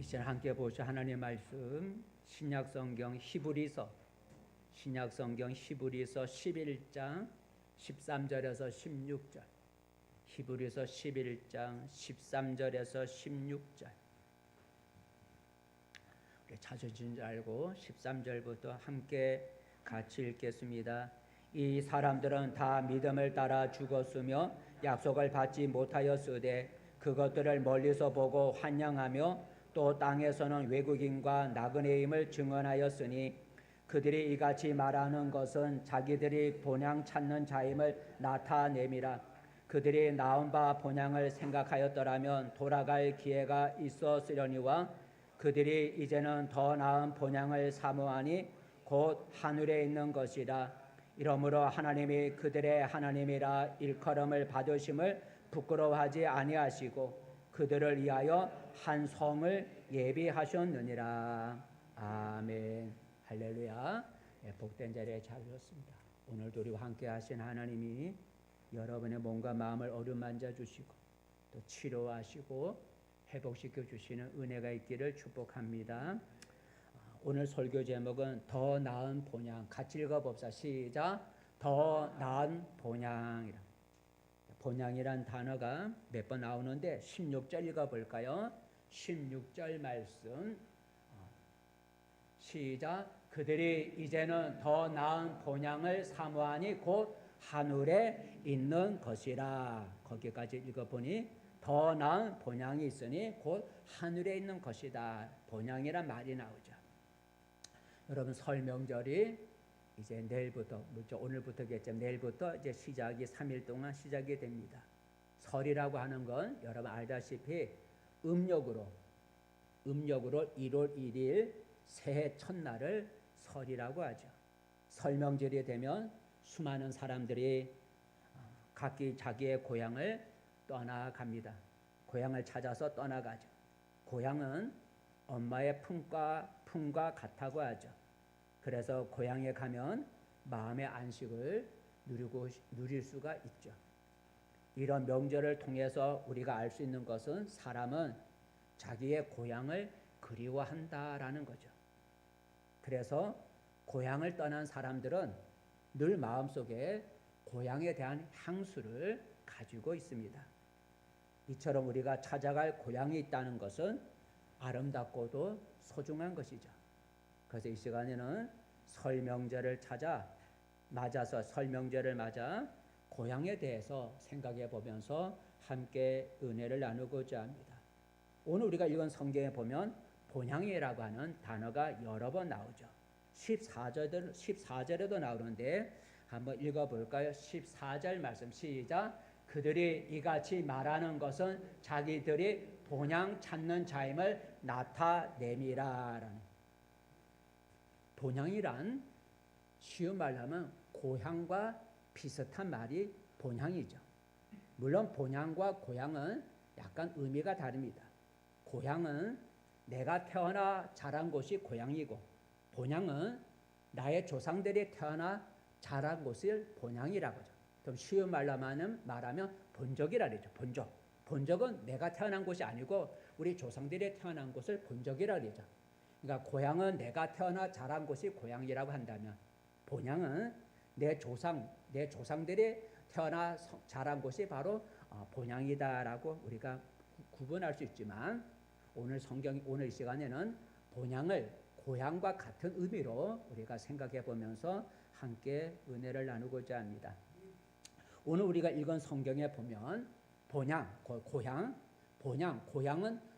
이제 함께 보실 하나님의 말씀 신약성경 히브리서 11장 13절에서 16절 히브리서 11장 13절에서 16절 우리 찾으신 줄 알고 13절부터 함께 같이 읽겠습니다. 이 사람들은 다 믿음을 따라 죽었으며 약속을 받지 못하였으되 그것들을 멀리서 보고 환영하며 또 땅에서는 외국인과 나그네임을 증언하였으니 그들이 이같이 말하는 것은 자기들이 본향 찾는 자임을 나타냄이라. 그들이 나온 바 본향을 생각하였더라면 돌아갈 기회가 있었으려니와 그들이 이제는 더 나은 본향을 사모하니 곧 하늘에 있는 것이라. 이러므로 하나님이 그들의 하나님이라 일컬음을 받으심을 부끄러워하지 아니하시고 그들을 위하여 한 성을 예비하셨느니라. 아멘. 할렐루야. 복된 자리에 잘 오셨습니다. 오늘도 우리와 함께 하신 하나님이 여러분의 몸과 마음을 어루만져 주시고 또 치료하시고 회복시켜 주시는 은혜가 있기를 축복합니다. 오늘 설교 제목은 더 나은 본향. 같이 읽어봅시다. 시작. 더 나은 본향이라. 본향이란 단어가 몇 번 나오는데 16절 읽어볼까요? 16절 말씀 시작. 그들이 이제는 더 나은 본향을 사모하니 곧 하늘에 있는 것이라. 거기까지 읽어보니 더 나은 본향이 있으니 곧 하늘에 있는 것이다. 본향이란 말이 나오죠. 여러분 설 명절이 이제 내일부터, 오늘부터겠지만 내일부터 이제 시작이 3일 동안 시작이 됩니다. 설이라고 하는 건 여러분 알다시피 음력으로 1월 1일 새해 첫날을 설이라고 하죠. 설 명절이 되면 수많은 사람들이 각기 자기의 고향을 떠나갑니다. 고향을 찾아서 떠나가죠. 고향은 엄마의 품과 같다고 하죠. 그래서 고향에 가면 마음의 안식을 누릴 수가 있죠. 이런 명절을 통해서 우리가 알 수 있는 것은 사람은 자기의 고향을 그리워한다라는 거죠. 그래서 고향을 떠난 사람들은 늘 마음속에 고향에 대한 향수를 가지고 있습니다. 이처럼 우리가 찾아갈 고향이 있다는 것은 아름답고도 소중한 것이죠. 그래서 이 시간에는 설 명절을 맞아 고향에 대해서 생각해 보면서 함께 은혜를 나누고자 합니다. 오늘 우리가 읽은 성경에 보면 본향이라고 하는 단어가 여러 번 나오죠. 14절에도 나오는데 한번 읽어볼까요? 14절 말씀 시작. 그들이 이같이 말하는 것은 자기들이 본향 찾는 자임을 나타냄이라. 본향이란 쉬운 말로 하면 고향과 비슷한 말이 본향이죠. 물론 본향과 고향은 약간 의미가 다릅니다. 고향은 내가 태어나 자란 곳이 고향이고 본향은 나의 조상들이 태어나 자란 곳을 본향이라고 하죠. 좀 쉬운 말로 말하면 본적이라 그러죠. 본적은 내가 태어난 곳이 아니고 우리 조상들이 태어난 곳을 본적이라 그러죠. 그러니까 고향은 내가 태어나 자란 곳이 고향이라고 한다면 본향은 내 조상들이 태어나 자란 곳이 바로 본향이다라고 우리가 구분할 수 있지만 오늘 이 시간에는 본향을 고향과 같은 의미로 우리가 생각해 보면서 함께 은혜를 나누고자 합니다. 오늘 우리가 읽은 성경에 보면 고향은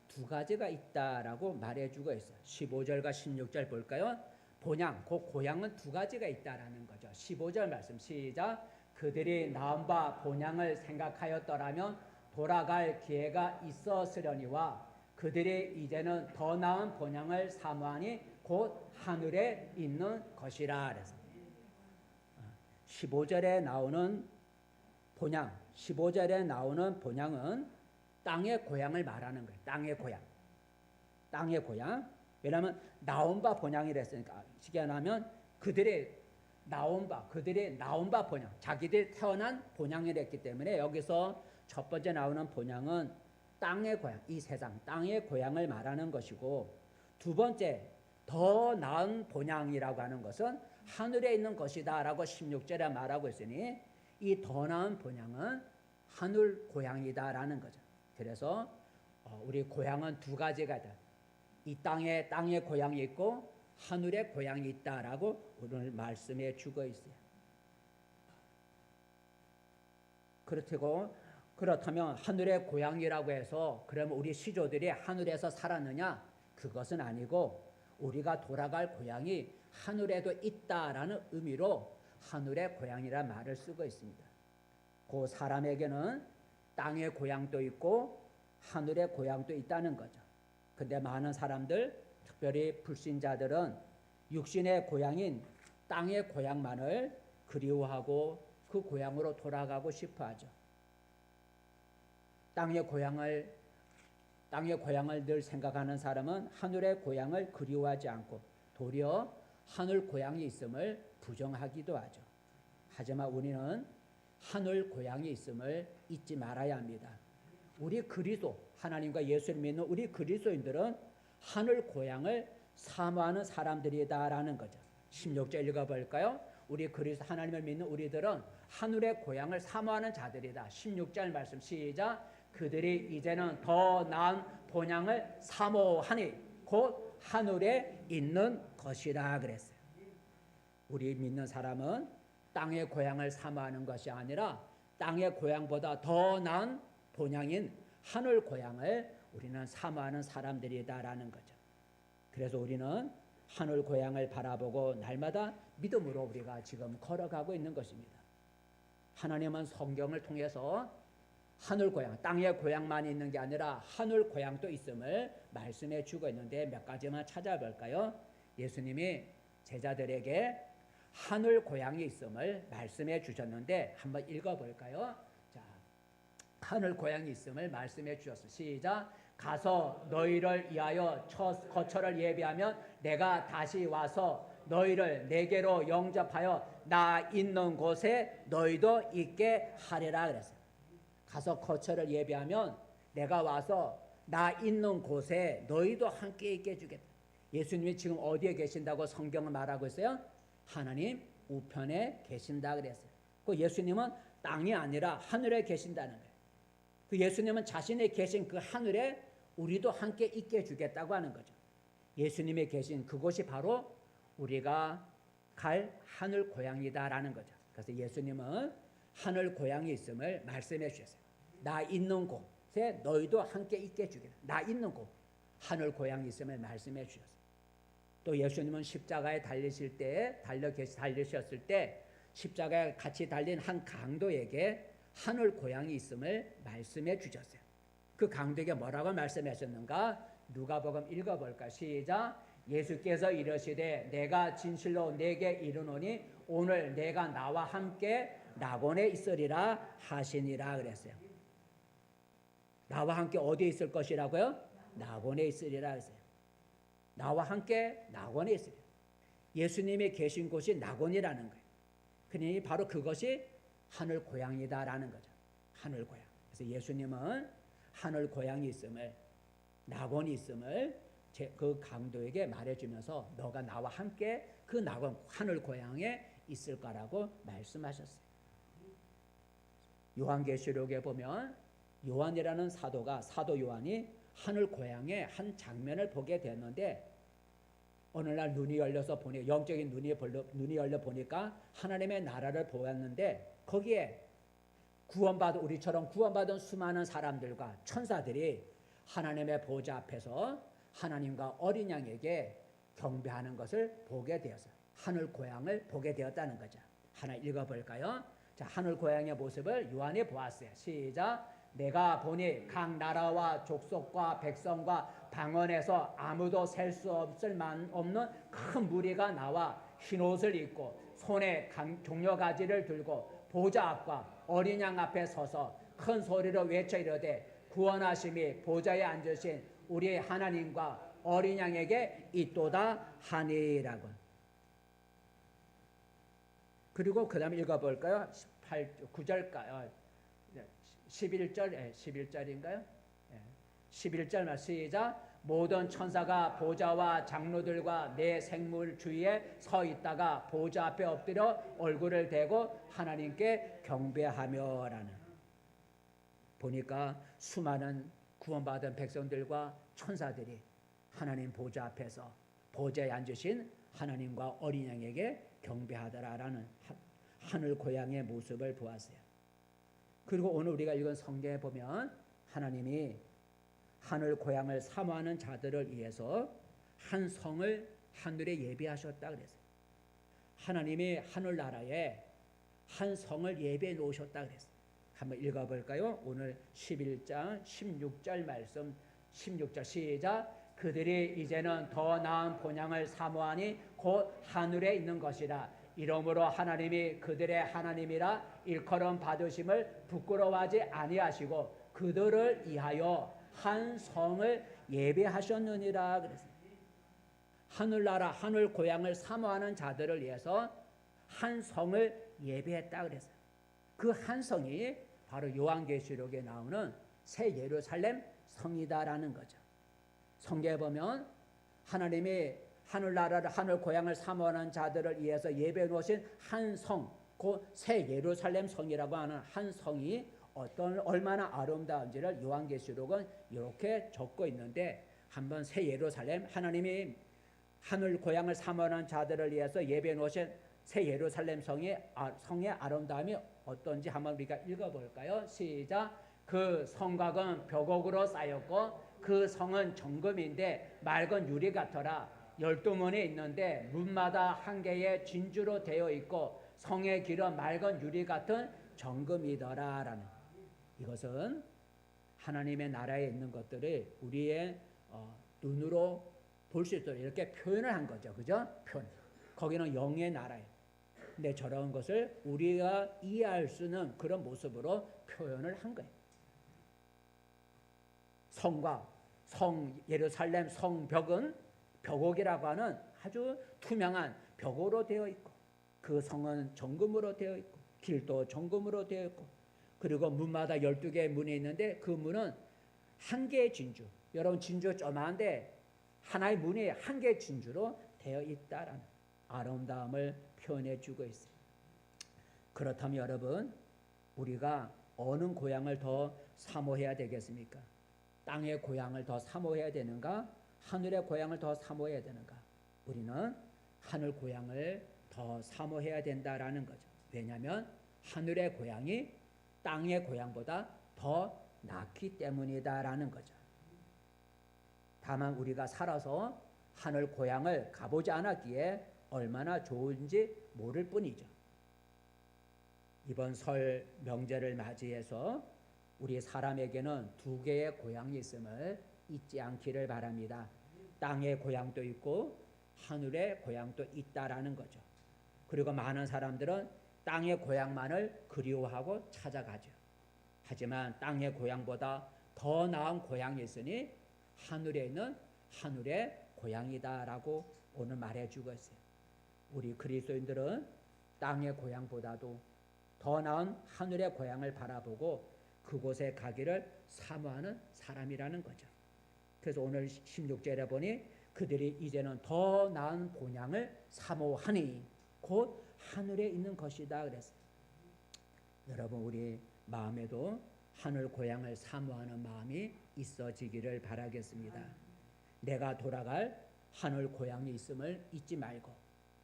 두 가지가 있다라고 말해주고 있어요. 15절과 16절 볼까요? 고향은 두 가지가 있다라는 거죠. 15절 말씀 시작. 그들이 나온 바 본향을 생각하였더라면 돌아갈 기회가 있었으려니와 그들이 이제는 더 나은 본향을 사모하니 곧 하늘에 있는 것이라. 그래서 15절에 나오는 본향은 땅의 고향을 말하는 거예요. 땅의 고향. 왜냐하면 나온 바 본향이라 했으니까 쉽게 하면 그들이 나온 바 본향, 자기들이 태어난 본향이라 했기 때문에 여기서 첫 번째 나오는 본향은 땅의 고향, 이 세상 땅의 고향을 말하는 것이고, 두 번째 더 나은 본향이라고 하는 것은 하늘에 있는 것이다 라고 16절에 말하고 있으니, 이 더 나은 본향은 하늘 고향이다 라는 거죠. 그래서 우리 고향은 두 가지가 있다. 이 땅의 고향이 있고 하늘의 고향이 있다라고 오늘 말씀해 주고 있어요. 그렇다면 하늘의 고향이라고 해서 그러면 우리 시조들이 하늘에서 살았느냐? 그것은 아니고, 우리가 돌아갈 고향이 하늘에도 있다라는 의미로 하늘의 고향이라는 말을 쓰고 있습니다. 그 사람에게는 땅의 고향도 있고 하늘의 고향도 있다는 거죠. 근데 많은 사람들, 특별히 불신자들은 육신의 고향인 땅의 고향만을 그리워하고 그 고향으로 돌아가고 싶어 하죠. 땅의 고향을 늘 생각하는 사람은 하늘의 고향을 그리워하지 않고 도리어 하늘 고향이 있음을 부정하기도 하죠. 하지만 우리는 하늘 고향이 있음을 잊지 말아야 합니다. 우리 그리스도, 하나님과 예수를 믿는 우리 그리스도인들은 하늘 고향을 사모하는 사람들이다라는 거죠. 16절 읽어볼까요? 우리 그리스도 하나님을 믿는 우리들은 하늘의 고향을 사모하는 자들이다. 16절 말씀 시작. 그들이 이제는 더 나은 본향을 사모하니 곧 하늘에 있는 것이라 그랬어요. 우리 믿는 사람은 땅의 고향을 사모하는 것이 아니라 땅의 고향보다 더 나은 본향인 하늘 고향을 우리는 사모하는 사람들이다라는 거죠. 그래서 우리는 하늘 고향을 바라보고 날마다 믿음으로 우리가 지금 걸어가고 있는 것입니다. 하나님은 성경을 통해서 하늘 고향, 땅의 고향만 있는 게 아니라 하늘 고향도 있음을 말씀해 주고 있는데 몇 가지만 찾아볼까요? 예수님이 제자들에게 하늘 고향이 있음을 말씀해 주셨는데 한번 읽어볼까요? 자, 하늘 고향이 있음을 말씀해 주셨습니다. 시작. 가서 너희를 위하여 거처를 예비하면 내가 다시 와서 너희를 내게로 영접하여 나 있는 곳에 너희도 있게 하리라 그랬어요. 가서 거처를 예비하면 내가 와서 나 있는 곳에 너희도 함께 있게 해주겠다. 예수님이 지금 어디에 계신다고 성경은 말하고 있어요? 하나님 우편에 계신다 그랬어요. 그 예수님은 땅이 아니라 하늘에 계신다는 거예요. 그 예수님은 자신이 계신 그 하늘에 우리도 함께 있게 해주겠다고 하는 거죠. 예수님이 계신 그곳이 바로 우리가 갈 하늘 고향이다라는 거죠. 그래서 예수님은 하늘 고향이 있음을 말씀해 주셨어요. 나 있는 곳에 너희도 함께 있게 해주겠다. 나 있는 곳, 하늘 고향이 있음을 말씀해 주셨어요. 또 예수님은 십자가에 달리셨을 때 십자가에 같이 달린 한 강도에게 하늘 고향이 있음을 말씀해 주셨어요. 그 강도에게 뭐라고 말씀하셨는가? 누가복음 읽어볼까? 시작. 예수께서 이르시되 내가 진실로 내게 이르노니 오늘 내가 나와 함께 낙원에 있으리라 하시니라 그랬어요. 나와 함께 어디에 있을 것이라고요? 낙원에 있으리라 했어요. 나와 함께 낙원에 있으리라. 예수님이 계신 곳이 낙원이라는 거예요. 그러니 바로 그것이 하늘 고향이다라는 거죠. 하늘 고향. 그래서 예수님은 하늘 고향이 있음을, 낙원이 있음을 그 강도에게 말해주면서 너가 나와 함께 그 낙원, 하늘 고향에 있을 거라고 말씀하셨어요. 요한계시록에 보면 요한이라는 사도 요한이 하늘 고향의 한 장면을 보게 됐는데, 어느 날 눈이 열려서 보니, 영적인 눈이 열려 보니까 하나님의 나라를 보았는데, 거기에 우리처럼 구원받은 수많은 사람들과 천사들이 하나님의 보좌 앞에서 하나님과 어린 양에게 경배하는 것을 보게 되었어요. 하늘 고향을 보게 되었다는 거죠. 하나 읽어볼까요? 자, 하늘 고향의 모습을 요한이 보았어요. 시작. 내가 보니 각 나라와 족속과 백성과 방언에서 아무도 셀 수 없는 큰 무리가 나와 흰옷을 입고 손에 종려가지를 들고 보좌 앞과 어린 양 앞에 서서 큰 소리로 외쳐 이르되 구원하심이 보좌에 앉으신 우리 하나님과 어린 양에게 있도다 하니라고. 그리고 그 다음에 읽어볼까요? 9절까지 11절인가요? 11절 시작. 모든 천사가 보좌와 장로들과 내 생물 주위에 서 있다가 보좌 앞에 엎드려 얼굴을 대고 하나님께 경배하며라는. 보니까 수많은 구원받은 백성들과 천사들이 하나님 보좌 앞에서 보좌에 앉으신 하나님과 어린 양에게 경배하더라라는 하늘 고향의 모습을 보았어요. 그리고 오늘 우리가 읽은 성경에 보면 하나님이 하늘 고향을 사모하는 자들을 위해서 한 성을 하늘에 예비하셨다 그랬어요. 하나님이 하늘나라에 한 성을 예비해 놓으셨다 그랬어요. 한번 읽어볼까요? 오늘 11장 16절 말씀 16절 시작. 그들이 이제는 더 나은 본향을 사모하니 곧 하늘에 있는 것이라. 이러므로 하나님이 그들의 하나님이라 일컬음 받으심을 부끄러워하지 아니하시고 그들을 위하여 한 성을 예배하셨느니라 그랬습니다. 하늘나라 하늘 고향을 사모하는 자들을 위해서 한 성을 예배했다 그랬어요. 그 한 성이 바로 요한계시록에 나오는 새 예루살렘 성이다라는 거죠. 성경에 보면 하나님이 하늘나라를 하늘 고향을 사모하는 자들을 위해서 예배해 놓으신 한 성, 그 새 예루살렘 성이라고 하는 한 성이 얼마나 아름다운지를 요한계시록은 이렇게 적고 있는데, 한번 새 예루살렘, 하나님이 하늘 고향을 사모하는 자들을 위해서 예배해 놓으신 새 예루살렘 성의 아름다움이 어떤지 한번 우리가 읽어볼까요? 시작. 그 성곽은 벽옥으로 쌓였고 그 성은 정금인데 맑은 유리 같더라. 12문이 있는데 문마다 한 개의 진주로 되어 있고 성의 길은 맑은 유리 같은 정금이더라라는. 이것은 하나님의 나라에 있는 것들을 우리의 눈으로 볼 수 있도록 이렇게 표현을 한 거죠. 그죠? 표현. 거기는 영의 나라예요. 근데 저런 것을 우리가 이해할 수 있는 그런 모습으로 표현을 한 거예요. 성과 성 예루살렘 성벽은 벽옥이라고 하는 아주 투명한 벽으로 되어 있고, 그 성은 정금으로 되어 있고 길도 정금으로 되어 있고, 그리고 문마다 12개의 문이 있는데 그 문은 한 개의 진주, 여러분 진주 조그만한데 하나의 문이 한 개의 진주로 되어 있다라는 아름다움을 표현해 주고 있어요. 그렇다면 여러분, 우리가 어느 고향을 더 사모해야 되겠습니까? 땅의 고향을 더 사모해야 되는가? 하늘의 고향을 더 사모해야 되는가? 우리는 하늘 고향을 더 사모해야 된다라는 거죠. 왜냐하면 하늘의 고향이 땅의 고향보다 더 낫기 때문이다라는 거죠. 다만 우리가 살아서 하늘 고향을 가보지 않았기에 얼마나 좋은지 모를 뿐이죠. 이번 설 명절을 맞이해서 우리 사람에게는 두 개의 고향이 있음을 잊지 않기를 바랍니다. 땅의 고향도 있고 하늘의 고향도 있다라는 거죠. 그리고 많은 사람들은 땅의 고향만을 그리워하고 찾아가죠. 하지만 땅의 고향보다 더 나은 고향이 있으니 하늘에 있는 하늘의 고향이다라고 오늘 말해주고 있어요. 우리 그리스도인들은 땅의 고향보다도 더 나은 하늘의 고향을 바라보고 그곳에 가기를 사모하는 사람이라는 거죠. 그래서 오늘 16절에 보니 그들이 이제는 더 나은 본향을 사모하니 곧 하늘에 있는 것이다 그랬어요. 여러분, 우리 마음에도 하늘 고향을 사모하는 마음이 있어지기를 바라겠습니다. 내가 돌아갈 하늘 고향이 있음을 잊지 말고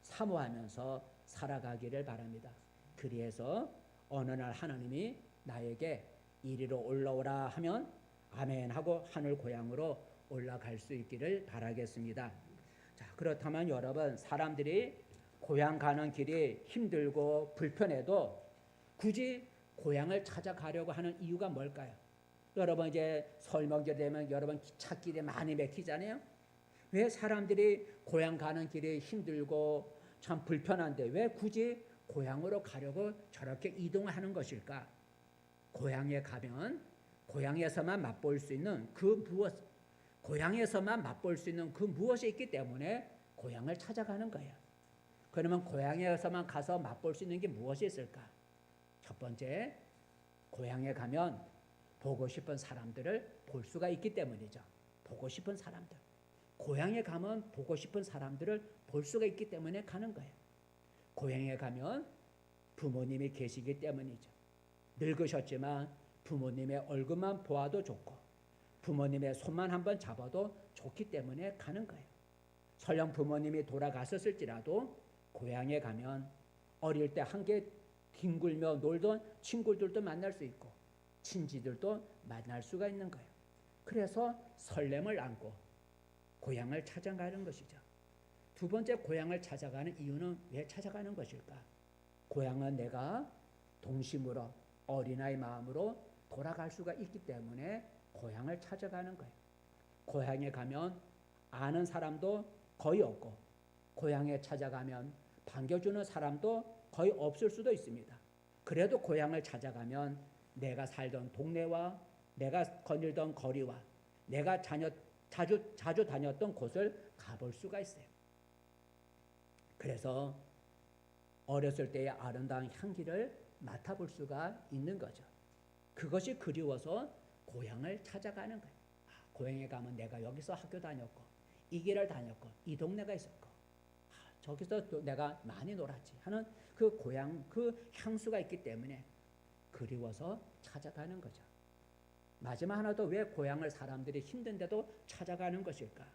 사모하면서 살아가기를 바랍니다. 그리해서 어느 날 하나님이 나에게 이리로 올라오라 하면 아멘 하고 하늘 고향으로 올라갈 수 있기를 바라겠습니다. 자, 그렇다면 여러분, 사람들이 고향 가는 길이 힘들고 불편해도 굳이 고향을 찾아가려고 하는 이유가 뭘까요? 여러분, 이제 설 명절 되면 여러분 찾길에 많이 막히잖아요. 왜 사람들이 고향 가는 길이 힘들고 참 불편한데 왜 굳이 고향으로 가려고 저렇게 이동하는 것일까? 고향에 가면 고향에서만 맛볼 수 있는 그 무엇, 고향에서만 맛볼 수 있는 그 무엇이 있기 때문에 고향을 찾아가는 거예요. 그러면 고향에서만 가서 맛볼 수 있는 게 무엇이 있을까? 첫 번째, 고향에 가면 보고 싶은 사람들을 볼 수가 있기 때문이죠. 보고 싶은 사람들. 고향에 가면 보고 싶은 사람들을 볼 수가 있기 때문에 가는 거예요. 고향에 가면 부모님이 계시기 때문이죠. 늙으셨지만 부모님의 얼굴만 보아도 좋고 부모님의 손만 한번 잡아도 좋기 때문에 가는 거예요. 설령 부모님이 돌아가셨을지라도 고향에 가면 어릴 때 함께 뒹굴며 놀던 친구들도 만날 수 있고 친지들도 만날 수가 있는 거예요. 그래서 설렘을 안고 고향을 찾아가는 것이죠. 두 번째, 고향을 찾아가는 이유는 왜 찾아가는 것일까? 고향은 내가 동심으로 어린아이 마음으로 돌아갈 수가 있기 때문에 고향을 찾아가는 거예요. 고향에 가면 아는 사람도 거의 없고 고향에 찾아가면 반겨주는 사람도 거의 없을 수도 있습니다. 그래도 고향을 찾아가면 내가 살던 동네와 내가 거닐던 거리와 내가 자주 다녔던 곳을 가볼 수가 있어요. 그래서 어렸을 때의 아름다운 향기를 맡아볼 수가 있는 거죠. 그것이 그리워서 고향을 찾아가는 거예요. 고향에 가면 내가 여기서 학교 다녔고 이 길을 다녔고 이 동네가 있었고 저기서 또 내가 많이 놀았지 하는 그 고향 그 향수가 있기 때문에 그리워서 찾아가는 거죠. 마지막 하나 더, 왜 고향을 사람들이 힘든데도 찾아가는 것일까?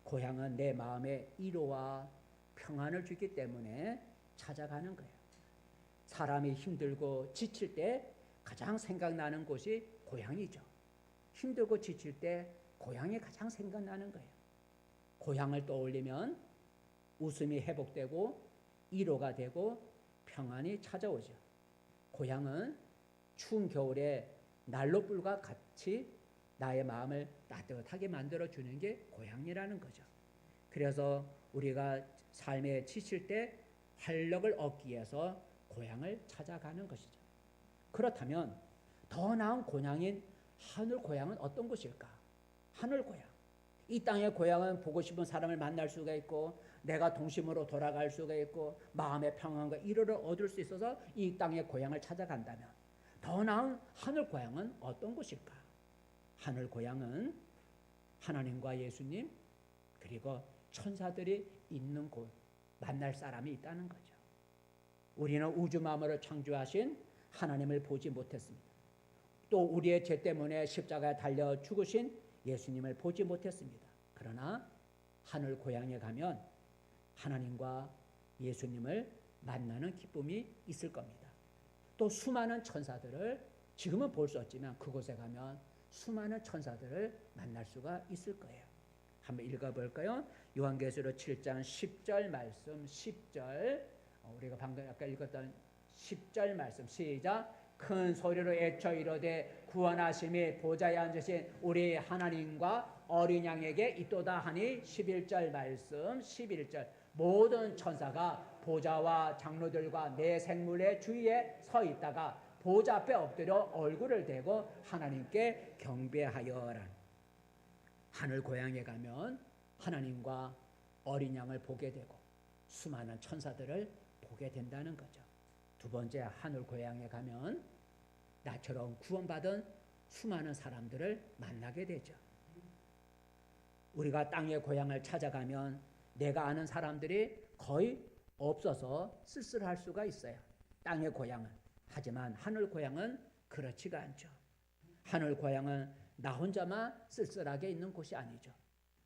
고향은 내 마음에 위로와 평안을 주기 때문에 찾아가는 거예요. 사람이 힘들고 지칠 때 가장 생각나는 곳이 고향이죠. 힘들고 지칠 때 고향이 가장 생각나는 거예요. 고향을 떠올리면 웃음이 회복되고 위로가 되고 평안이 찾아오죠. 고향은 추운 겨울에 난로불과 같이 나의 마음을 따뜻하게 만들어주는 게 고향이라는 거죠. 그래서 우리가 삶에 지칠 때 활력을 얻기 위해서 고향을 찾아가는 것이죠. 그렇다면 더 나은 고향인 하늘 고향은 어떤 곳일까? 하늘 고향. 이 땅의 고향은 보고 싶은 사람을 만날 수가 있고 내가 동심으로 돌아갈 수가 있고 마음의 평안과 위로를 얻을 수 있어서 이 땅의 고향을 찾아간다면 더 나은 하늘 고향은 어떤 곳일까? 하늘 고향은 하나님과 예수님 그리고 천사들이 있는 곳, 만날 사람이 있다는 거죠. 우리는 우주 만물을 창조하신 하나님을 보지 못했습니다. 또 우리의 죄 때문에 십자가에 달려 죽으신 예수님을 보지 못했습니다. 그러나 하늘 고향에 가면 하나님과 예수님을 만나는 기쁨이 있을 겁니다. 또 수많은 천사들을 지금은 볼 수 없지만 그곳에 가면 수많은 천사들을 만날 수가 있을 거예요. 한번 읽어볼까요? 요한계시록 7장 10절 말씀 10절 우리가 방금 아까 읽었던 10절 말씀 시작. 큰 소리로 외쳐 이르되 구원하심이 보좌에 앉으신 우리 하나님과 어린 양에게 있도다 하니 11절 말씀 11절 모든 천사가 보좌와 장로들과 내 생물의 주위에 서 있다가 보좌 앞에 엎드려 얼굴을 대고 하나님께 경배하여라. 하늘 고향에 가면 하나님과 어린 양을 보게 되고 수많은 천사들을 보게 된다는 거죠. 두 번째, 하늘 고향에 가면 나처럼 구원받은 수많은 사람들을 만나게 되죠. 우리가 땅의 고향을 찾아가면 내가 아는 사람들이 거의 없어서 쓸쓸할 수가 있어요. 땅의 고향은. 하지만 하늘 고향은 그렇지가 않죠. 하늘 고향은 나 혼자만 쓸쓸하게 있는 곳이 아니죠.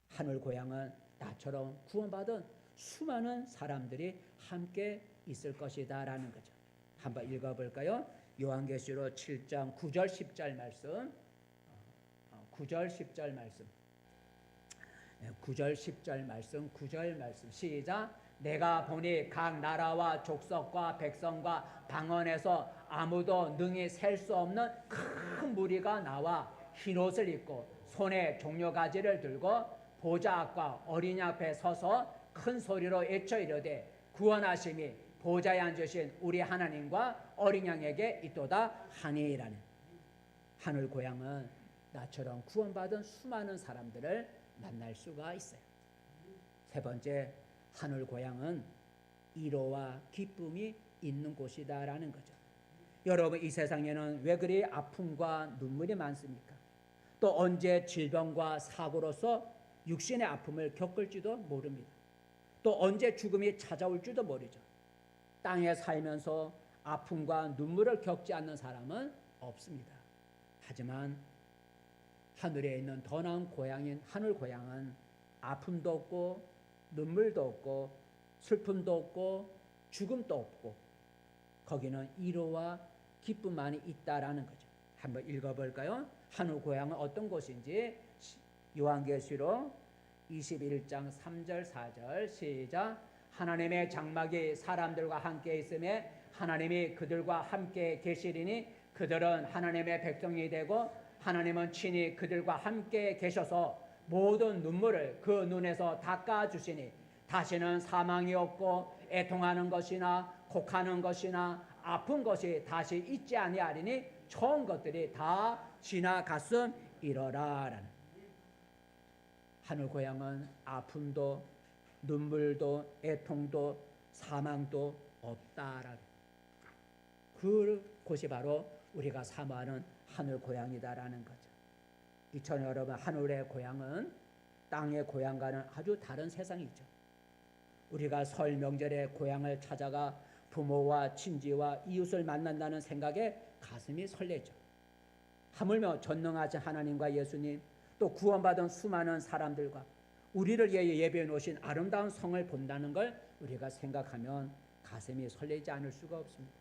하늘 고향은 나처럼 구원받은 수많은 사람들이 함께 있을 것이다 라는 거죠. 한번 읽어볼까요? 요한계시록 7장 9절 10절 말씀 9절 10절 말씀 9절 10절 말씀 9절 말씀 시작. 내가 보니 각 나라와 족속과 백성과 방언에서 아무도 능히 셀 수 없는 큰 무리가 나와 흰옷을 입고 손에 종려가지를 들고 보좌 앞과 어린 양 앞에 서서 큰 소리로 외쳐 이르되 구원하심이 보좌에 앉으신 우리 하나님과 어린 양에게 있도다 하니라는. 하늘 고향은 나처럼 구원받은 수많은 사람들을 만날 수가 있어요. 세 번째, 하늘 고향은 위로와 기쁨이 있는 곳이다라는 거죠. 여러분, 이 세상에는 왜 그리 아픔과 눈물이 많습니까? 또 언제 질병과 사고로서 육신의 아픔을 겪을지도 모릅니다. 또 언제 죽음이 찾아올지도 모르죠. 땅에 살면서 아픔과 눈물을 겪지 않는 사람은 없습니다. 하지만 하늘에 있는 더 나은 고향인 하늘 고향은 아픔도 없고 눈물도 없고 슬픔도 없고 죽음도 없고 거기는 위로와 기쁨만이 있다라는 거죠. 한번 읽어볼까요? 하늘 고향은 어떤 곳인지 요한계시록 21장 3절 4절 시작. 하나님의 장막이 사람들과 함께 있음에 하나님이 그들과 함께 계시리니 그들은 하나님의 백성이 되고 하나님은 친히 그들과 함께 계셔서 모든 눈물을 그 눈에서 닦아주시니 다시는 사망이 없고 애통하는 것이나 곡하는 것이나 아픈 것이 다시 있지 아니하리니 처음 것들이 다 지나갔음이러라. 하늘 고향은 아픔도 눈물도 애통도 사망도 없다라는 그곳이 바로 우리가 사모하는 하늘 고향이다라는 거죠. 이천 여러분, 하늘의 고향은 땅의 고향과는 아주 다른 세상이죠. 우리가 설 명절에 고향을 찾아가 부모와 친지와 이웃을 만난다는 생각에 가슴이 설레죠. 하물며 전능하신 하나님과 예수님 또 구원받은 수많은 사람들과 우리를 위해 예배해 놓으신 아름다운 성을 본다는 걸 우리가 생각하면 가슴이 설레지 않을 수가 없습니다.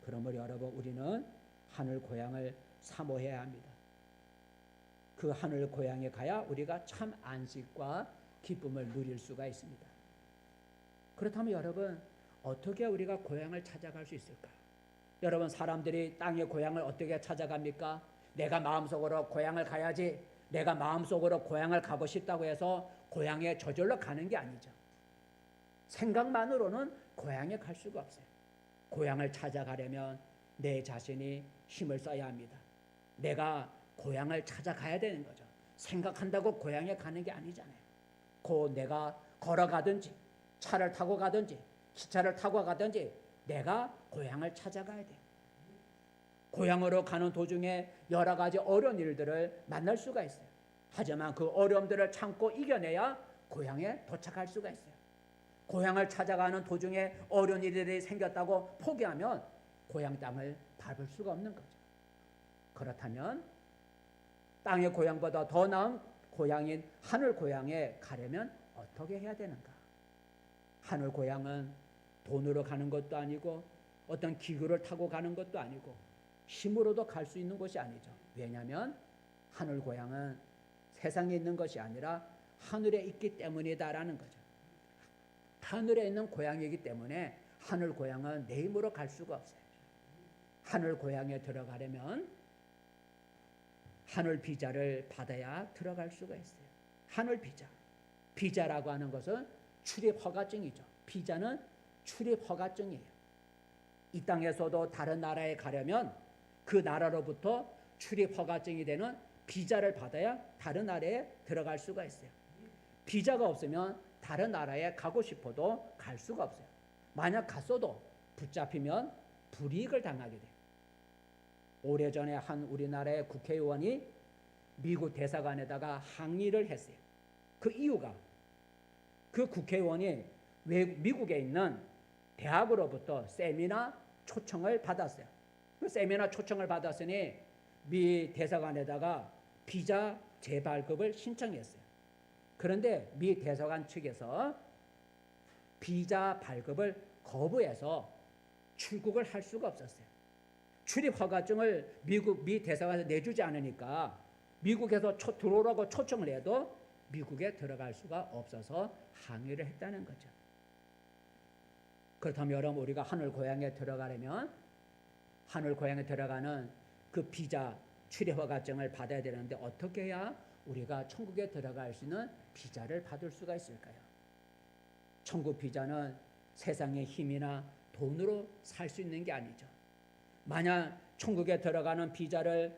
그러므로 여러분, 우리는 하늘 고향을 사모해야 합니다. 그 하늘 고향에 가야 우리가 참 안식과 기쁨을 누릴 수가 있습니다. 그렇다면 여러분, 어떻게 우리가 고향을 찾아갈 수 있을까? 여러분, 사람들이 땅의 고향을 어떻게 찾아갑니까? 내가 마음속으로 고향을 가야지, 내가 마음속으로 고향을 가고 싶다고 해서 고향에 저절로 가는 게 아니죠. 생각만으로는 고향에 갈 수가 없어요. 고향을 찾아가려면 내 자신이 힘을 써야 합니다. 내가 고향을 찾아가야 되는 거죠. 생각한다고 고향에 가는 게 아니잖아요. 곧 내가 걸어가든지 차를 타고 가든지 기차를 타고 가든지 내가 고향을 찾아가야 돼요. 고향으로 가는 도중에 여러 가지 어려운 일들을 만날 수가 있어요. 하지만 그 어려움들을 참고 이겨내야 고향에 도착할 수가 있어요. 고향을 찾아가는 도중에 어려운 일들이 생겼다고 포기하면 고향 땅을 밟을 수가 없는 거죠. 그렇다면 땅의 고향보다 더 나은 고향인 하늘 고향에 가려면 어떻게 해야 되는가? 하늘 고향은 돈으로 가는 것도 아니고 어떤 기구를 타고 가는 것도 아니고 힘으로도 갈 수 있는 곳이 아니죠. 왜냐하면 하늘 고향은 세상에 있는 것이 아니라 하늘에 있기 때문이다라는 거죠. 하늘에 있는 고향이기 때문에 하늘 고향은 내 힘으로 갈 수가 없어요. 하늘 고향에 들어가려면 하늘 비자를 받아야 들어갈 수가 있어요. 하늘 비자. 비자라고 하는 것은 출입 허가증이죠. 비자는 출입 허가증이에요. 이 땅에서도 다른 나라에 가려면 그 나라로부터 출입 허가증이 되는 비자를 받아야 다른 나라에 들어갈 수가 있어요. 비자가 없으면 다른 나라에 가고 싶어도 갈 수가 없어요. 만약 갔어도 붙잡히면 불이익을 당하게 돼요. 오래전에 한 우리나라의 국회의원이 미국 대사관에다가 항의를 했어요. 그 이유가 그 국회의원이 미국에 있는 대학으로부터 세미나 초청을 받았어요. 그 세미나 초청을 받았으니 미 대사관에다가 비자 재발급을 신청했어요. 그런데 미 대사관 측에서 비자 발급을 거부해서 출국을 할 수가 없었어요. 출입 허가증을 미 대사관에서 내주지 않으니까 미국에서 들어오라고 초청을 해도 미국에 들어갈 수가 없어서 항의를 했다는 거죠. 그렇다면 여러분, 우리가 하늘 고향에 들어가려면 하늘 고향에 들어가는 그 비자 출입 허가증을 받아야 되는데 어떻게 해야 우리가 천국에 들어갈 수 있는 비자를 받을 수가 있을까요? 천국 비자는 세상의 힘이나 돈으로 살 수 있는 게 아니죠. 만약 천국에 들어가는 비자를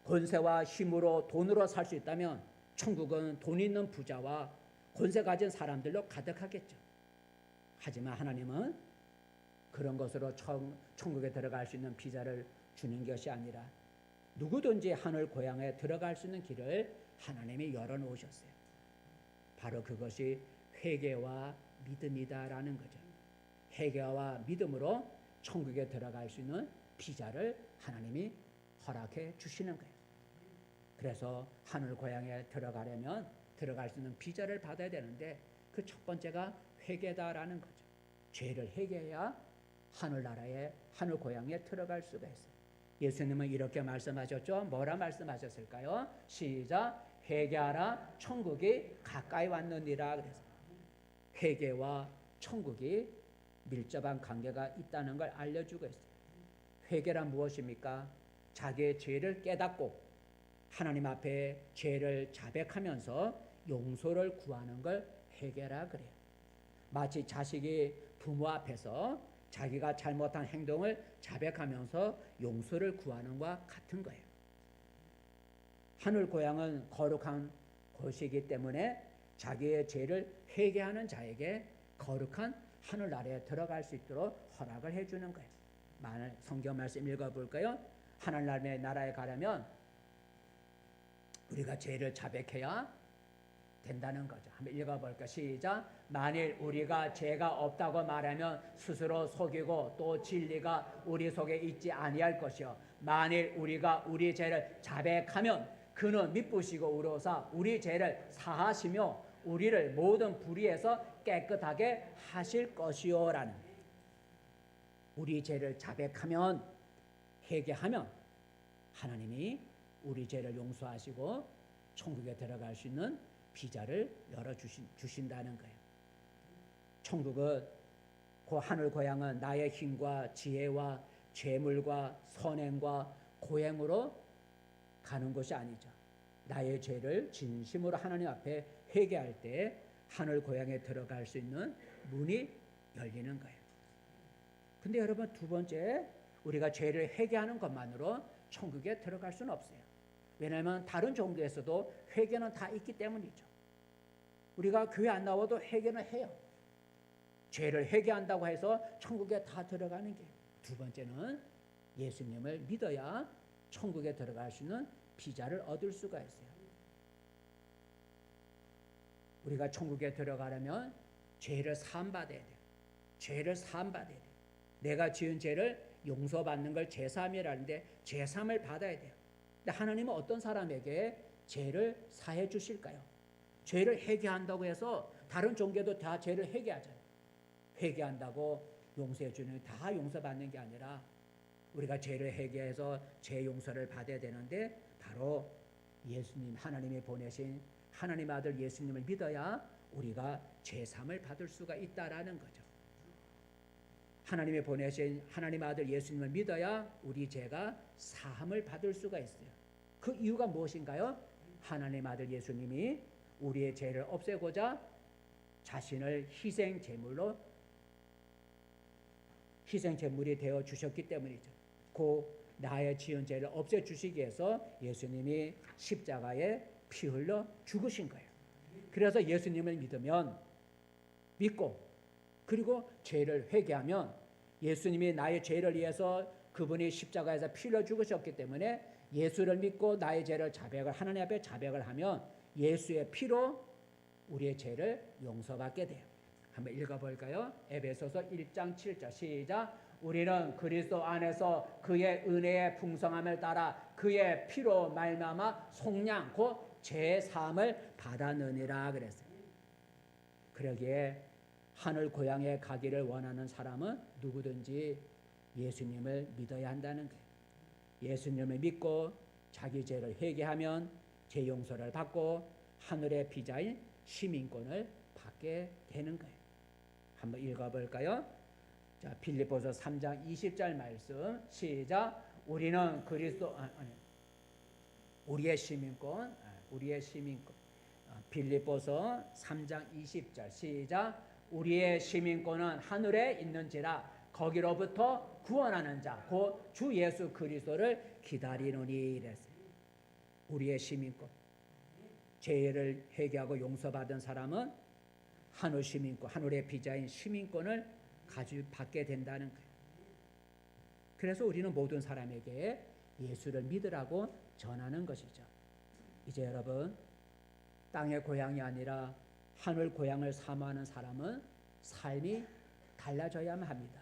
권세와 힘으로 돈으로 살 수 있다면 천국은 돈 있는 부자와 권세 가진 사람들로 가득하겠죠. 하지만 하나님은 그런 것으로 천국에 들어갈 수 있는 비자를 주는 것이 아니라 누구든지 하늘 고향에 들어갈 수 있는 길을 하나님이 열어놓으셨어요. 바로 그것이 회개와 믿음이다라는 거죠. 회개와 믿음으로 천국에 들어갈 수 있는 비자를 하나님이 허락해 주시는 거예요. 그래서 하늘 고향에 들어가려면 들어갈 수 있는 비자를 받아야 되는데 그 첫 번째가 회개다라는 거죠. 죄를 회개해야 하늘나라에 하늘 고향에 들어갈 수가 있어요. 예수님은 이렇게 말씀하셨죠. 뭐라 말씀하셨을까요? 시작. 회개하라 천국이 가까이 왔느니라. 그래서 회개와 천국이 밀접한 관계가 있다는 걸 알려주고 있어요. 회개란 무엇입니까? 자기의 죄를 깨닫고 하나님 앞에 죄를 자백하면서 용서를 구하는 걸 회개라 그래요. 마치 자식이 부모 앞에서 자기가 잘못한 행동을 자백하면서 용서를 구하는 것과 같은 거예요. 하늘 고향은 거룩한 곳이기 때문에 자기의 죄를 회개하는 자에게 거룩한 하늘나라에 들어갈 수 있도록 허락을 해주는 거예요. 성경 말씀 읽어볼까요? 하늘나라의 나라에 가려면 우리가 죄를 자백해야 된다는 거죠. 한번 읽어볼까요? 시작. 만일 우리가 죄가 없다고 말하면 스스로 속이고 또 진리가 우리 속에 있지 아니할 것이요. 만일 우리가 우리 죄를 자백하면 그는 미쁘시고 의로사 우리 죄를 사하시며 우리를 모든 불의에서 깨끗하게 하실 것이요라는, 우리 죄를 자백하면 회개하면 하나님이 우리 죄를 용서하시고 천국에 들어갈 수 있는 비자를 열어주신다는 거예요. 천국은 그 하늘 고향은 나의 힘과 지혜와 재물과 선행과 고행으로 가는 것이 아니죠. 나의 죄를 진심으로 하나님 앞에 회개할 때 하늘 고향에 들어갈 수 있는 문이 열리는 거예요. 근데 여러분, 두 번째, 우리가 죄를 회개하는 것만으로 천국에 들어갈 수는 없어요. 왜냐하면 다른 종교에서도 회개는 다 있기 때문이죠. 우리가 교회 안 나와도 회개는 해요. 죄를 회개한다고 해서 천국에 다 들어가는 게. 두 번째는 예수님을 믿어야 천국에 들어갈 수 있는 비자를 얻을 수가 있어요. 우리가 천국에 들어가려면 죄를 사함받아야 돼요. 죄를 사함받아야 돼요. 내가 지은 죄를 용서받는 걸 제사함이라는데 제사함을 받아야 돼요. 근데 하나님은 어떤 사람에게 죄를 사해 주실까요? 죄를 회개한다고 해서 다른 종교도 다 죄를 회개하잖아요. 회개한다고 용서해 주는, 다 용서받는 게 아니라 우리가 죄를 회개해서 죄 용서를 받아야 되는데 바로 예수님, 하나님이 보내신 하나님 아들 예수님을 믿어야 우리가 죄사함을 받을 수가 있다라는 거죠. 하나님이 보내신 하나님 아들 예수님을 믿어야 우리 죄가 사함을 받을 수가 있어요. 그 이유가 무엇인가요? 하나님 아들 예수님이 우리의 죄를 없애고자 자신을 희생 제물이 되어 주셨기 때문이죠. 그 나의 지은 죄를 없애 주시기 위해서 예수님이 십자가에 피 흘려 죽으신 거예요. 그래서 예수님을 믿고 그리고 죄를 회개하면 예수님이 나의 죄를 위해서 그분이 십자가에서 피 흘려 죽으셨기 때문에 예수를 믿고 나의 죄를 하나님 앞에 자백을 하면 예수의 피로 우리의 죄를 용서받게 돼요. 한번 읽어볼까요? 에베소서 1장 7절 시작. 우리는 그리스도 안에서 그의 은혜의 풍성함을 따라 그의 피로 말미암아 속량 곧 죄 사함을 받았느니라 그랬어요. 그러기에 하늘 고향에 가기를 원하는 사람은 누구든지 예수님을 믿어야 한다는 거예요. 예수님을 믿고 자기 죄를 회개하면 죄 용서를 받고 하늘의 비자인 시민권을 받게 되는 거예요. 한번 읽어볼까요? 자, 빌립보서 3장 20절 말씀 시작. 우리는 그리스도 우리의 시민권 빌립보서 3장 20절 시작. 우리의 시민권은 하늘에 있는지라 거기로부터 구원하는 자 곧 주 예수 그리스도를 기다리노니 이랬어요. 우리의 시민권, 죄를 회개하고 용서받은 사람은 하늘 시민권, 하늘의 비자인 시민권을 받게 된다는 거예요. 그래서 우리는 모든 사람에게 예수를 믿으라고 전하는 것이죠. 이제 여러분, 땅의 고향이 아니라 하늘 고향을 사모하는 사람은 삶이 달라져야만 합니다.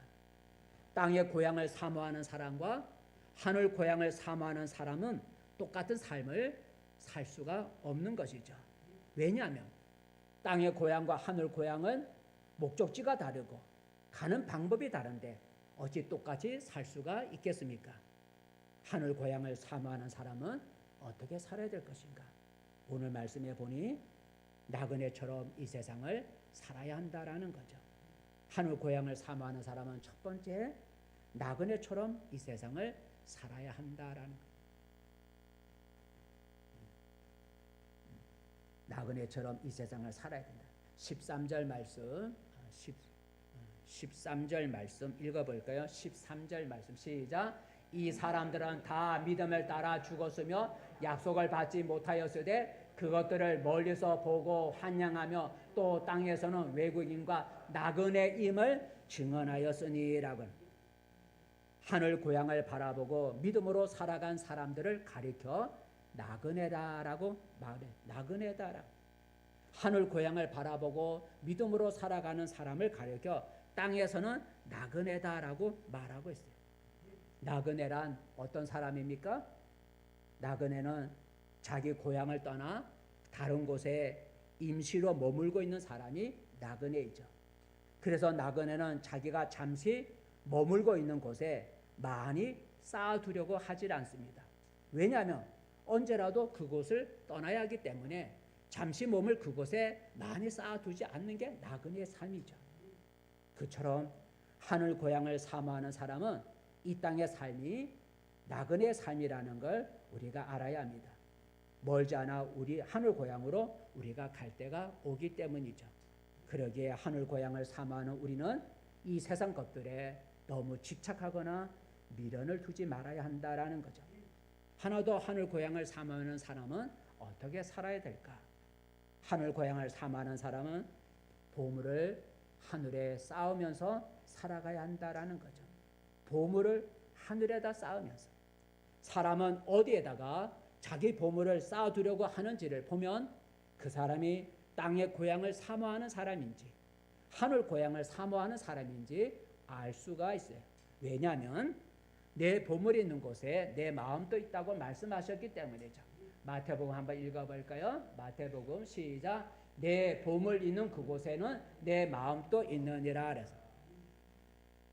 땅의 고향을 사모하는 사람과 하늘 고향을 사모하는 사람은 똑같은 삶을 살 수가 없는 것이죠. 왜냐하면 땅의 고향과 하늘 고향은 목적지가 다르고 가는 방법이 다른데 어찌 똑같이 살 수가 있겠습니까? 하늘 고향을 사모하는 사람은 어떻게 살아야 될 것인가? 오늘 말씀해 보니 나그네처럼 이 세상을 살아야 한다라는 거죠. 하늘 고향을 사모하는 사람은 첫 번째 나그네처럼 이 세상을 살아야 한다라는 거예요. 나그네처럼 이 세상을 살아야 된다. 13절 말씀 13절 말씀 읽어볼까요? 13절 말씀 시작. 이 사람들은 다 믿음을 따라 죽었으며 약속을 받지 못하였으되 그것들을 멀리서 보고 환영하며 또 땅에서는 외국인과 나그네임을 증언하였으니라고. 하늘 고향을 바라보고 믿음으로 살아간 사람들을 가리켜 나그네다라고 말해. 나그네다라고. 하늘 고향을 바라보고 믿음으로 살아가는 사람을 가리켜 땅에서는 나그네다라고 말하고 있어요. 나그네란 어떤 사람입니까? 나그네는 자기 고향을 떠나 다른 곳에 임시로 머물고 있는 사람이 나그네이죠. 그래서 나그네는 자기가 잠시 머물고 있는 곳에 많이 쌓아두려고 하질 않습니다. 왜냐하면 언제라도 그곳을 떠나야 하기 때문에 잠시 몸을 그곳에 많이 쌓아두지 않는 게 나그네의 삶이죠. 그처럼 하늘 고향을 사모하는 사람은 이 땅의 삶이 나그네의 삶이라는 걸 우리가 알아야 합니다. 멀지 않아 우리 하늘 고향으로 우리가 갈 때가 오기 때문이죠. 그러기에 하늘 고향을 사모하는 우리는 이 세상 것들에 너무 집착하거나 미련을 두지 말아야 한다라는 거죠. 하나도 하늘 고향을 사모하는 사람은 어떻게 살아야 될까? 하늘 고향을 사모하는 사람은 보물을 하늘에 쌓으면서 살아가야 한다라는 거죠. 보물을 하늘에다 쌓으면서. 사람은 어디에다가 자기 보물을 쌓아두려고 하는지를 보면 그 사람이 땅의 고향을 사모하는 사람인지 하늘 고향을 사모하는 사람인지 알 수가 있어요. 왜냐하면 내 보물이 있는 곳에 내 마음도 있다고 말씀하셨기 때문이죠. 마태복음 한번 읽어볼까요? 마태복음 시작. 내 보물 있는 그곳에는 내 마음도 있느니라. 그래서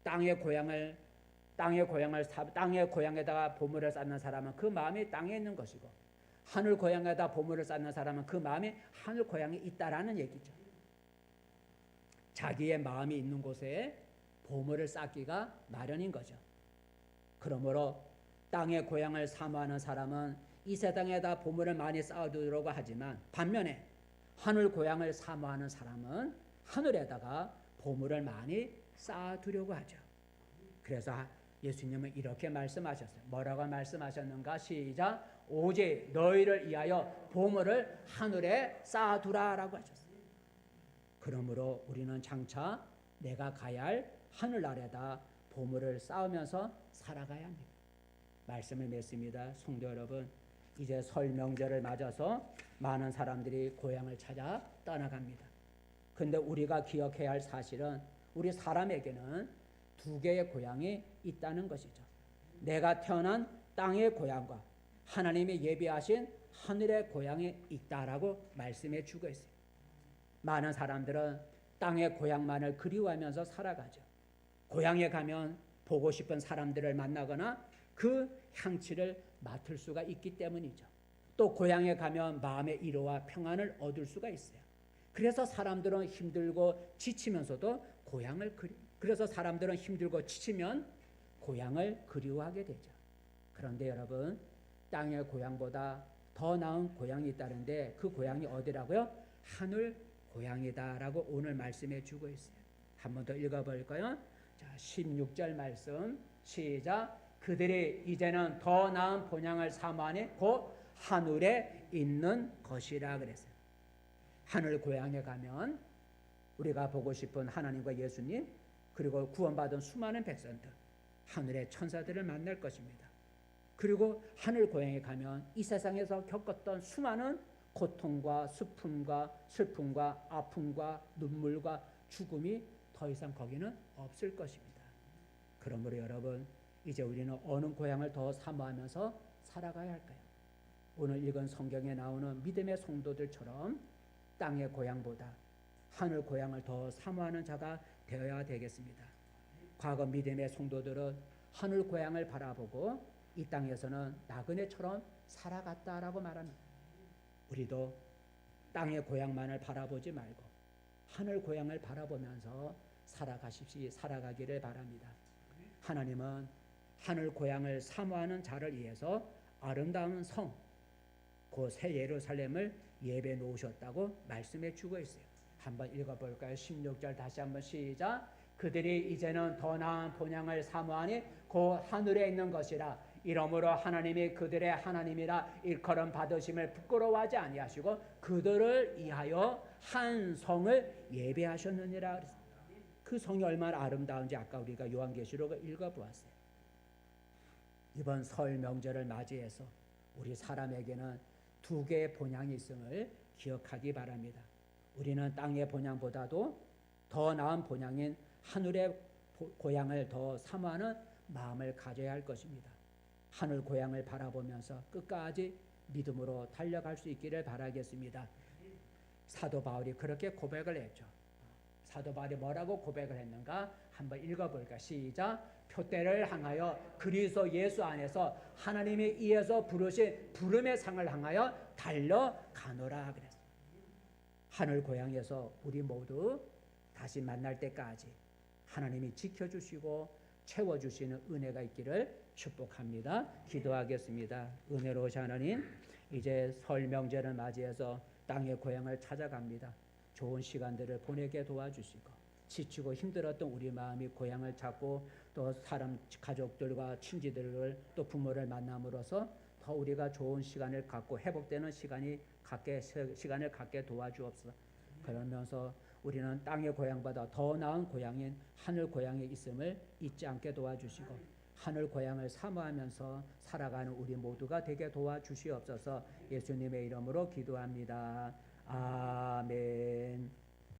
땅의 고향에다가 보물을 쌓는 사람은 그 마음이 땅에 있는 것이고 하늘 고향에다 보물을 쌓는 사람은 그 마음이 하늘 고향에 있다라는 얘기죠. 자기의 마음이 있는 곳에 보물을 쌓기가 마련인 거죠. 그러므로 땅의 고향을 사모하는 사람은 이 세상에다 보물을 많이 쌓아두려고 하지만 반면에 하늘 고향을 사모하는 사람은 하늘에다가 보물을 많이 쌓아두려고 하죠. 그래서 예수님은 이렇게 말씀하셨어요. 뭐라고 말씀하셨는가? 시작. 오직 너희를 위하여 보물을 하늘에 쌓아두라라고 하셨어요. 그러므로 우리는 장차 내가 가야 할 하늘나라에다 보물을 쌓으면서 살아가야 합니다. 말씀을 맺습니다. 성도 여러분, 이제 설 명절을 맞아서 많은 사람들이 고향을 찾아 떠나갑니다. 근데 우리가 기억해야 할 사실은 우리 사람에게는 두 개의 고향이 있다는 것이죠. 내가 태어난 땅의 고향과 하나님이 예비하신 하늘의 고향이 있다라고 말씀해 주고 있어요. 많은 사람들은 땅의 고향만을 그리워하면서 살아가죠. 고향에 가면 보고 싶은 사람들을 만나거나 그 향취를 맡을 수가 있기 때문이죠. 또 고향에 가면 마음의 위로와 평안을 얻을 수가 있어요. 그래서 사람들은 힘들고 지치면서도 그래서 사람들은 힘들고 지치면 고향을 그리워하게 되죠. 그런데 여러분, 땅의 고향보다 더 나은 고향이 있다는데 그 고향이 어디라고요? 하늘 고향이다라고 오늘 말씀해 주고 있어요. 한 번 더 읽어볼까요? 자, 16절 말씀 시작. 그들이 이제는 더 나은 본향을 사모하니 곧 하늘에 있는 것이라 그랬어요. 하늘 고향에 가면 우리가 보고 싶은 하나님과 예수님 그리고 구원받은 수많은 백성들 하늘의 천사들을 만날 것입니다. 그리고 하늘 고향에 가면 이 세상에서 겪었던 수많은 고통과 슬픔과 아픔과 눈물과 죽음이 더 이상 거기는 없을 것입니다. 그러므로 여러분, 이제 우리는 어느 고향을 더 사모하면서 살아가야 할까요? 오늘 읽은 성경에 나오는 믿음의 성도들처럼 땅의 고향보다 하늘 고향을 더 사모하는 자가 되어야 되겠습니다. 과거 믿음의 성도들은 하늘 고향을 바라보고 이 땅에서는 나그네처럼 살아갔다라고 말합니다. 우리도 땅의 고향만을 바라보지 말고 하늘 고향을 바라보면서 살아가기를 바랍니다. 하나님은 하늘 고향을 사모하는 자를 위해서 아름다운 성, 그 새 예루살렘을 예배 놓으셨다고 말씀해 주고 있어요. 한번 읽어볼까요? 16절 다시 한번 시작. 그들이 이제는 더 나은 본향을 사모하니 그 하늘에 있는 것이라. 이러므로 하나님이 그들의 하나님이라 일컬음 받으심을 부끄러워하지 아니하시고 그들을 위하여 한 성을 예배하셨느니라. 그 성이 얼마나 아름다운지 아까 우리가 요한계시록을 읽어보았어요. 이번 설 명절을 맞이해서 우리 사람에게는 두 개의 본향이 있음을 기억하기 바랍니다. 우리는 땅의 본향보다도 더 나은 본향인 하늘의 고향을 더 사모하는 마음을 가져야 할 것입니다. 하늘 고향을 바라보면서 끝까지 믿음으로 달려갈 수 있기를 바라겠습니다. 사도 바울이 그렇게 고백을 했죠. 사도 바울이 뭐라고 고백을 했는가? 한번 읽어볼까? 시작. 표대를 향하여 그리스도 예수 안에서 하나님이 이에서 부르신 부름의 상을 향하여 달려가노라 그랬어요. 하늘 고향에서 우리 모두 다시 만날 때까지 하나님이 지켜주시고 채워주시는 은혜가 있기를 축복합니다. 기도하겠습니다. 은혜로우신 하나님, 이제 설 명절을 맞이해서 땅의 고향을 찾아갑니다. 좋은 시간들을 보내게 도와주시고 지치고 힘들었던 우리 마음이 고향을 찾고 또 사람 가족들과 친지들을 또 부모를 만남으로써 더 우리가 좋은 시간을 갖고 회복되는 시간을 갖게 도와주옵소서. 그러면서 우리는 땅의 고향보다 더 나은 고향인 하늘 고향에 있음을 잊지 않게 도와주시고 하늘 고향을 사모하면서 살아가는 우리 모두가 되게 도와주시옵소서. 예수님의 이름으로 기도합니다. 아멘.